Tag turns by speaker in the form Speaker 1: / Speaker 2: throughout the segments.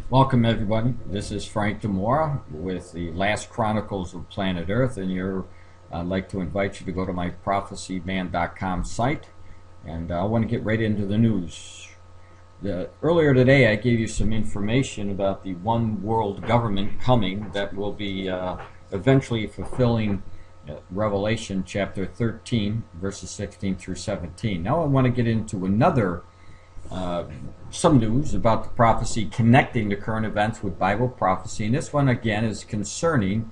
Speaker 1: Welcome everybody. This is Frank DiMora with the last Chronicles of Planet Earth, and I'd like to invite you to go to my prophecyman.com site, and I want to get right into the news. Earlier today I gave you some information about the one world government coming that will be eventually fulfilling Revelation chapter 13 verses 16 through 17. Now I want to get into some news about the prophecy connecting the current events with Bible prophecy, and this one again is concerning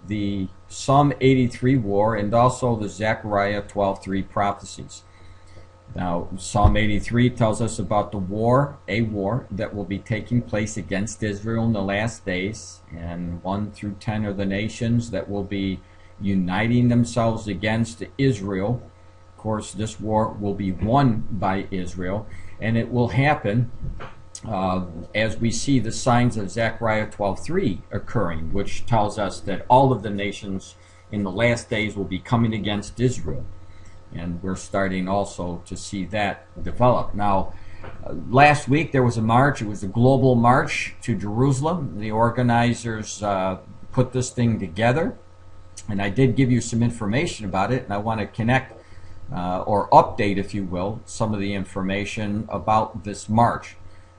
Speaker 1: the Psalm 83 war and also the Zechariah 12:3 prophecies. Now Psalm 83 tells us about a war that will be taking place against Israel in the last days, and 1 through 10 are the nations that will be uniting themselves against Israel. Of course, this war will be won by Israel, and it will happen as we see the signs of Zechariah 12:3 occurring, which tells us that all of the nations in the last days will be coming against Israel. And we're starting also to see that develop. Now, last week there was a march. It was a global march to Jerusalem. The organizers put this thing together, and I did give you some information about it, and I want to connect or update, if you will, some of the information about this march.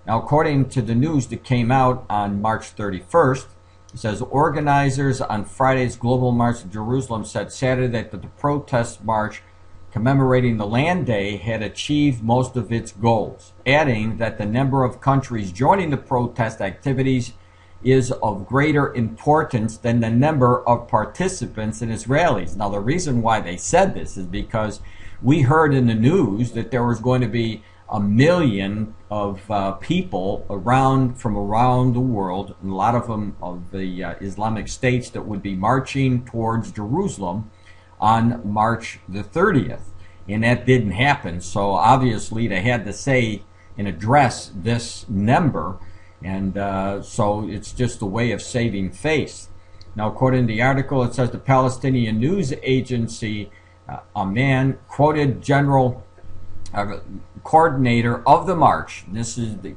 Speaker 1: Now, according to the news that came out on March 31st, it says organizers on Friday's global march to Jerusalem said Saturday that the protest march commemorating the Land Day had achieved most of its goals, adding that the number of countries joining the protest activities is of greater importance than the number of participants and Israelis. Now, the reason why they said this is because we heard in the news that there was going to be 1 million of people from around the world, and a lot of them of the Islamic states, that would be marching towards Jerusalem on March the 30th. And that didn't happen. So obviously they had to say and address this number. And so it's just a way of saving face. Now, according to the article, it says the Palestinian news agency, a man quoted general coordinator of the march. This is the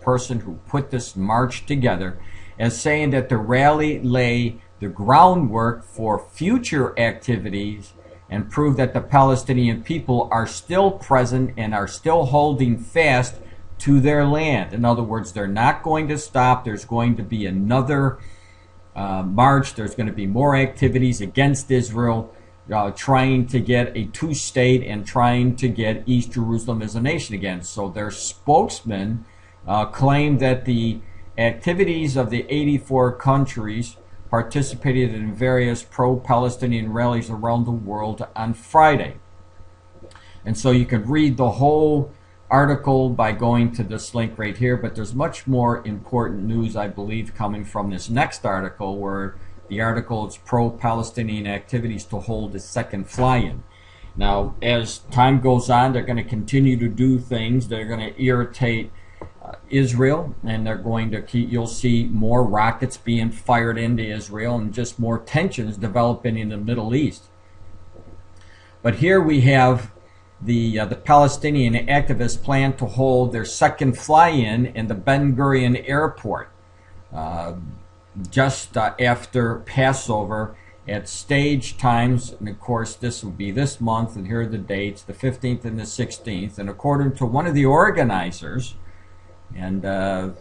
Speaker 1: person who put this march together, as saying that the rally lay the groundwork for future activities and proved that the Palestinian people are still present and are still holding fast to their land. In other words, they're not going to stop. There's going to be another march. There's going to be more activities against Israel, trying to get a two-state and trying to get East Jerusalem as a nation again. So their spokesman claimed that the activities of the 84 countries participated in various pro-Palestinian rallies around the world on Friday. And so you can read the whole article by going to this link right here, but there's much more important news, I believe, coming from this next article, where the article is pro-Palestinian activities to hold a second fly-in. Now, as time goes on, they're going to continue to do things that are going to irritate Israel, and they're going to you'll see more rockets being fired into Israel and just more tensions developing in the Middle East. But here we have the Palestinian activists plan to hold their second fly-in the Ben Gurion airport just after Passover at stage times. And of course, this will be this month, and here are the dates, the 15th and the 16th. And according to one of the organizers, and the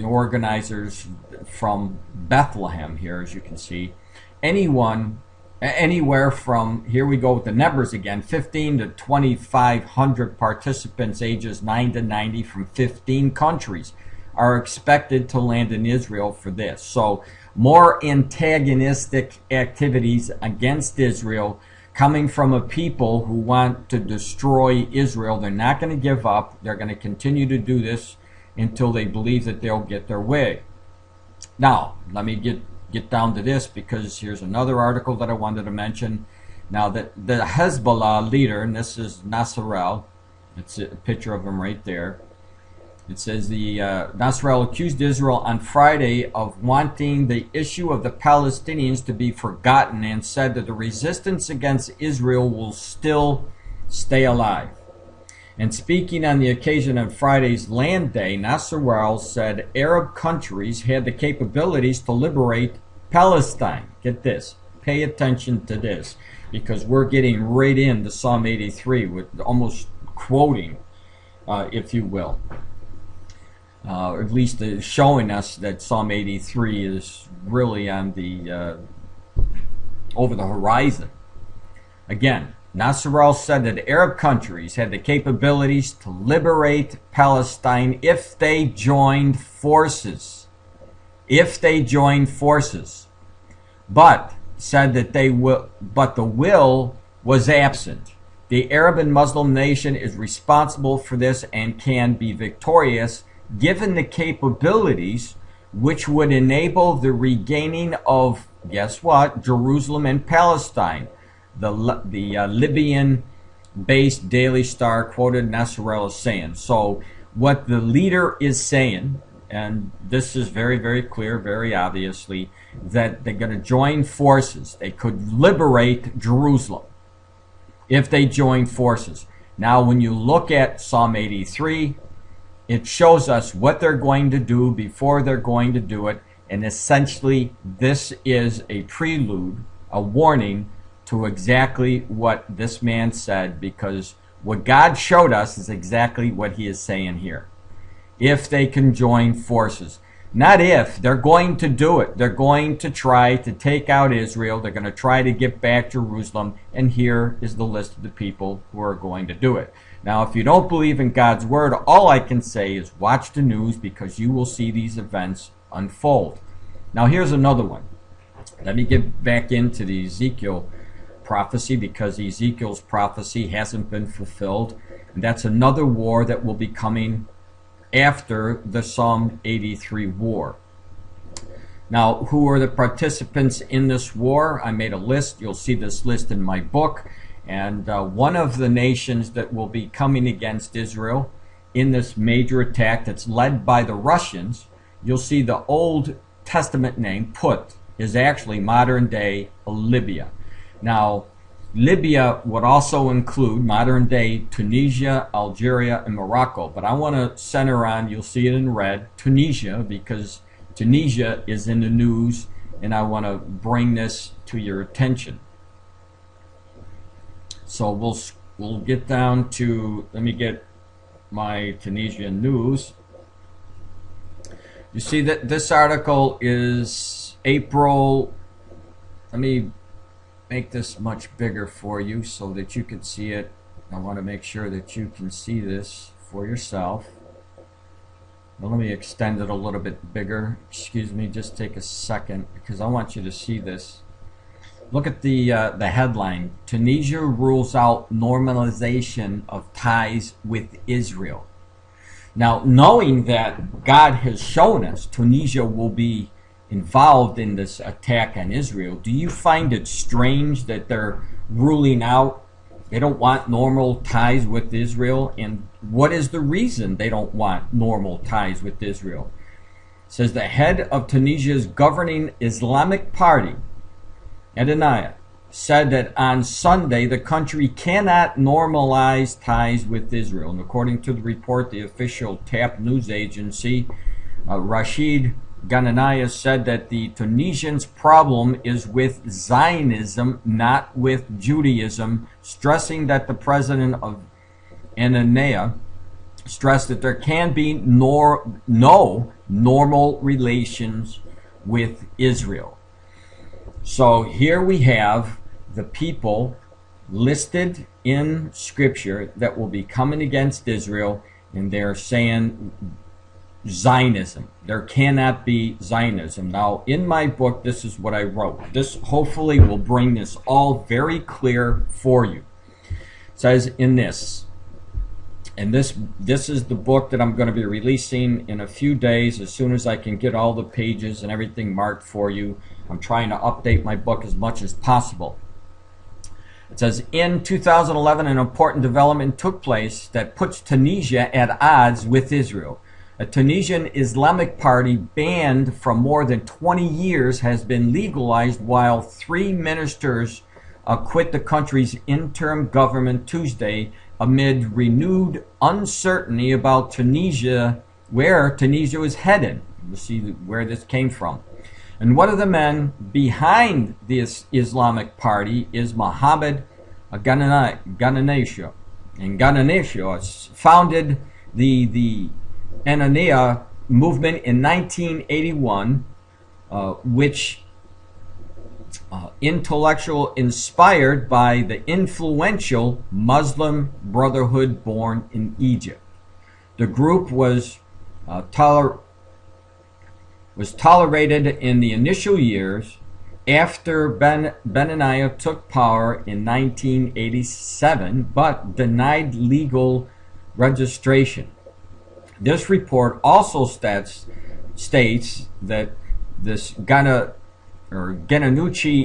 Speaker 1: organizers from Bethlehem here, as you can see, anywhere from, here we go with the numbers again, 15 to 2,500 participants ages 9 to 90 from 15 countries are expected to land in Israel for this. So more antagonistic activities against Israel coming from a people who want to destroy Israel. They're not going to give up. They're going to continue to do this until they believe that they'll get their way. Now, let me get down to this, because here's another article that I wanted to mention. Now, that the Hezbollah leader, and this is Nasrallah, it's a picture of him right there. It says the Nasrallah accused Israel on Friday of wanting the issue of the Palestinians to be forgotten, and said that the resistance against Israel will still stay alive. And speaking on the occasion of Friday's Land Day, Nasrallah said Arab countries had the capabilities to liberate Palestine. Get this. Pay attention to this, because we're getting right into Psalm 83 with almost quoting, if you will. At least showing us that Psalm 83 is really on the over the horizon. Again, Nasrallah said that Arab countries had the capabilities to liberate Palestine if they joined forces. If they joined forces. But said that they will, but the will was absent. The Arab and Muslim nation is responsible for this and can be victorious given the capabilities which would enable the regaining of, guess what, Jerusalem and Palestine. The Libyan-based Daily Star quoted Nasrallah saying. So what the leader is saying, and this is very, very clear, very obviously, that they're going to join forces. They could liberate Jerusalem if they join forces. Now, when you look at Psalm 83, it shows us what they're going to do before they're going to do it. And essentially, this is a prelude, a warning to exactly what this man said, because what God showed us is exactly what he is saying here. If they can join forces. Not if. They're going to do it. They're going to try to take out Israel. They're going to try to get back Jerusalem. And here is the list of the people who are going to do it. Now, if you don't believe in God's word, all I can say is watch the news, because you will see these events unfold. Now, here's another one. Let me get back into the Ezekiel prophecy, because Ezekiel's prophecy hasn't been fulfilled. And that's another war that will be coming after the Psalm 83 war. Now, who are the participants in this war? I made a list. You'll see this list in my book. And one of the nations that will be coming against Israel in this major attack that's led by the Russians, you'll see the Old Testament name, Put, is actually modern-day Libya. Now, Libya would also include modern-day Tunisia, Algeria, and Morocco. But I want to center on, you'll see it in red, Tunisia, because Tunisia is in the news, and I want to bring this to your attention. So we'll get down to, let me get my Tunisian news. You see that this article is April, let me make this much bigger for you so that you can see it. I want to make sure that you can see this for yourself. Now let me extend it a little bit bigger. Excuse me, just take a second, because I want you to see this. Look at the headline. Tunisia rules out normalization of ties with Israel. Now, knowing that God has shown us Tunisia will be involved in this attack on Israel, do you find it strange that they're ruling out, they don't want normal ties with Israel? And what is the reason they don't want normal ties with Israel? It says the head of Tunisia's governing Islamic party, Adonai, said that on Sunday the country cannot normalize ties with Israel. And according to the report, the official TAP news agency, Rashid Ghanania, said that the Tunisians' problem is with Zionism, not with Judaism, stressing that the president of Anania stressed that there can be no normal relations with Israel. So here we have the people listed in Scripture that will be coming against Israel, and they're saying Zionism. There cannot be Zionism. Now, in my book, this is what I wrote. This hopefully will bring this all very clear for you. It says in this, and this is the book that I'm going to be releasing in a few days as soon as I can get all the pages and everything marked for you. I'm trying to update my book as much as possible. It says, in 2011, an important development took place that puts Tunisia at odds with Israel. A Tunisian Islamic party banned for more than 20 years has been legalized, while 3 ministers quit the country's interim government Tuesday amid renewed uncertainty about Tunisia, where Tunisia was headed. We'll see where this came from. And one of the men behind this Islamic party is Mohammed Ghanouchi. And Ghanouchi founded the Anania movement in 1981, which intellectual inspired by the influential Muslim Brotherhood born in Egypt. The group was tolerated in the initial years after Benaniah took power in 1987, but denied legal registration. This report also states that this Ghanouchi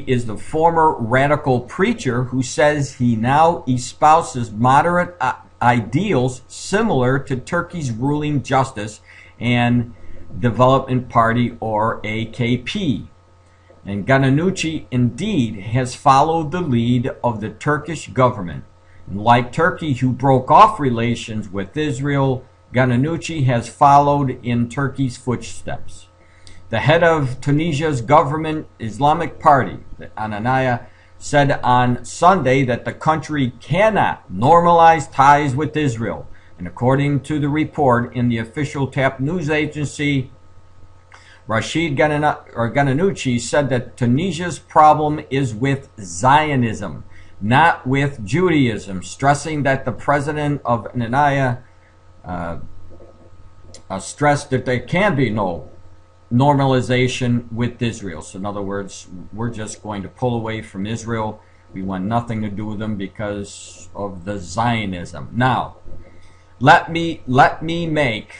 Speaker 1: is the former radical preacher who says he now espouses moderate ideals similar to Turkey's ruling Justice and Development Party, or AKP. And Ghanouchi indeed has followed the lead of the Turkish government. And like Turkey, who broke off relations with Israel, Ghanouchi has followed in Turkey's footsteps. The head of Tunisia's government Islamic party, the Anania, said on Sunday that the country cannot normalize ties with Israel. And according to the report in the official TAP news agency, Rashid Ghanouchi said that Tunisia's problem is with Zionism, not with Judaism, stressing that the president of Anania stressed that there can be no normalization with Israel. So in other words, we're just going to pull away from Israel. We want nothing to do with them because of the Zionism. Now, let me make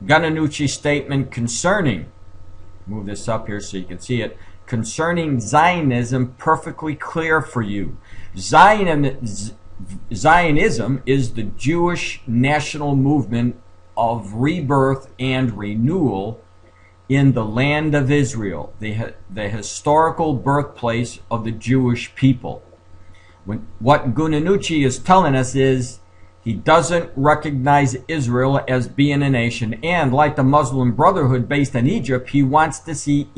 Speaker 1: Ghanouchi's statement concerning, move this up here so you can see it, concerning Zionism perfectly clear for you. Zionism is the Jewish national movement of rebirth and renewal in the land of Israel, the historical birthplace of the Jewish people. What Ghanouchi is telling us is he doesn't recognize Israel as being a nation, and like the Muslim Brotherhood based in Egypt, he wants to see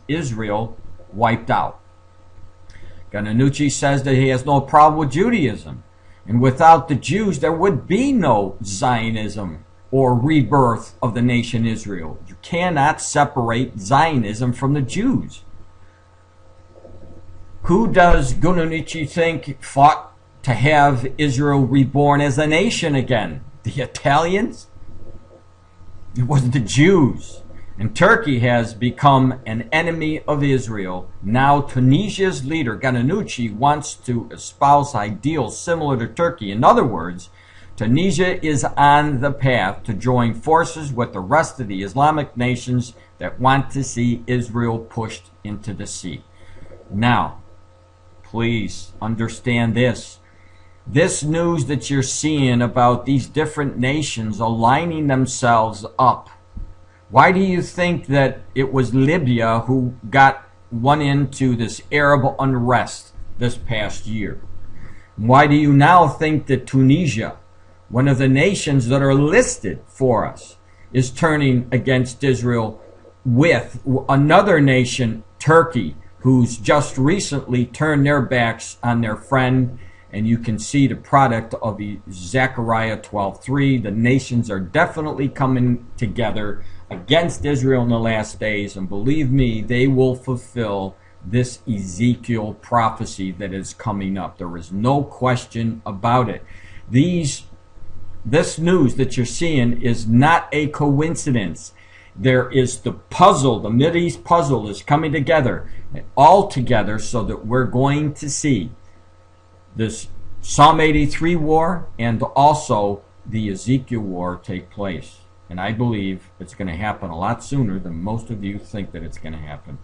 Speaker 1: Israel wiped out. Ghanouchi says that he has no problem with Judaism, and without the Jews there would be no Zionism or rebirth of the nation Israel. You cannot separate Zionism from the Jews. Who does Ghanouchi think fought to have Israel reborn as a nation again? The Italians? It wasn't the Jews. And Turkey has become an enemy of Israel. Now Tunisia's leader, Ghanouchi, wants to espouse ideals similar to Turkey. In other words, Tunisia is on the path to join forces with the rest of the Islamic nations that want to see Israel pushed into the sea. Now, please understand this. This news that you're seeing about these different nations aligning themselves up, why do you think that it was Libya who got won into this Arab unrest this past year? Why do you now think that Tunisia, one of the nations that are listed for us, is turning against Israel with another nation, Turkey, who's just recently turned their backs on their friend? And you can see the product of Zechariah 12:3. The nations are definitely coming together against Israel in the last days, and believe me, they will fulfill this Ezekiel prophecy that is coming up. There is no question about it. This news that you're seeing is not a coincidence. There is the puzzle, the Mideast puzzle is coming together, all together, so that we're going to see this Psalm 83 war and also the Ezekiel war take place. And I believe it's going to happen a lot sooner than most of you think that it's going to happen.